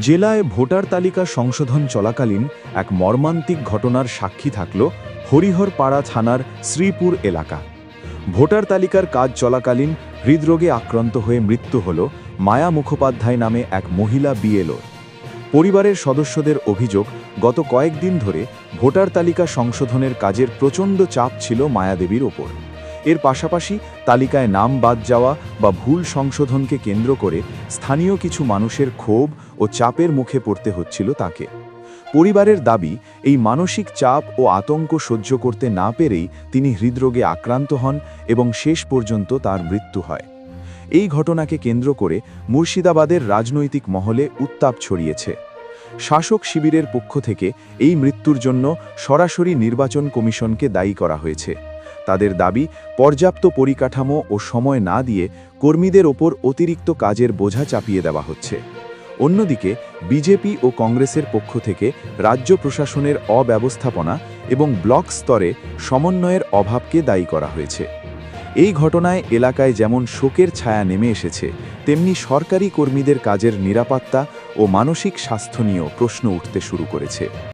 জেলায় ভোটার তালিকা সংশোধন চলাকালীন এক মর্মান্তিক ঘটনার সাক্ষী থাকল হরিহরপাড়া থানার শ্রীপুর এলাকা। ভোটার তালিকার কাজ চলাকালীন হৃদরোগে আক্রান্ত হয়ে মৃত্যু হল মায়া মুখোপাধ্যায় নামে এক মহিলা বিএলওর। পরিবারের সদস্যদের অভিযোগ, গত কয়েকদিন ধরে ভোটার তালিকা সংশোধনের কাজের প্রচণ্ড চাপ ছিল মায়াদেবীর ওপর। এর পাশাপাশি তালিকায় নাম বাদ যাওয়া বা ভুল সংশোধনকে কেন্দ্র করে স্থানীয় কিছু মানুষের ক্ষোভ ও চাপের মুখে পড়তে হচ্ছিল তাকে। পরিবারের দাবি, এই মানসিক চাপ ও আতঙ্ক সহ্য করতে না পেরেই তিনি হৃদরোগে আক্রান্ত হন এবং শেষ পর্যন্ত তার মৃত্যু হয়। এই ঘটনাকে কেন্দ্র করে মুর্শিদাবাদের রাজনৈতিক মহলে উত্তাপ ছড়িয়েছে। শাসক শিবিরের পক্ষ থেকে এই মৃত্যুর জন্য সরাসরি নির্বাচন কমিশনকে দায়ী করা হয়েছে। তাদের দাবি, পর্যাপ্ত পরিকাঠামো ও সময় না দিয়ে কর্মীদের ওপর অতিরিক্ত কাজের বোঝা চাপিয়ে দেওয়া হচ্ছে। অন্যদিকে বিজেপি ও কংগ্রেসের পক্ষ থেকে রাজ্য প্রশাসনের অব্যবস্থাপনা এবং ব্লক স্তরে সমন্বয়ের অভাবকে দায়ী করা হয়েছে। এই ঘটনায় এলাকায় যেমন শোকের ছায়া নেমে এসেছে, তেমনি সরকারি কর্মীদের কাজের নিরাপত্তা ও মানসিক স্বাস্থ্য নিয়েও প্রশ্ন উঠতে শুরু করেছে।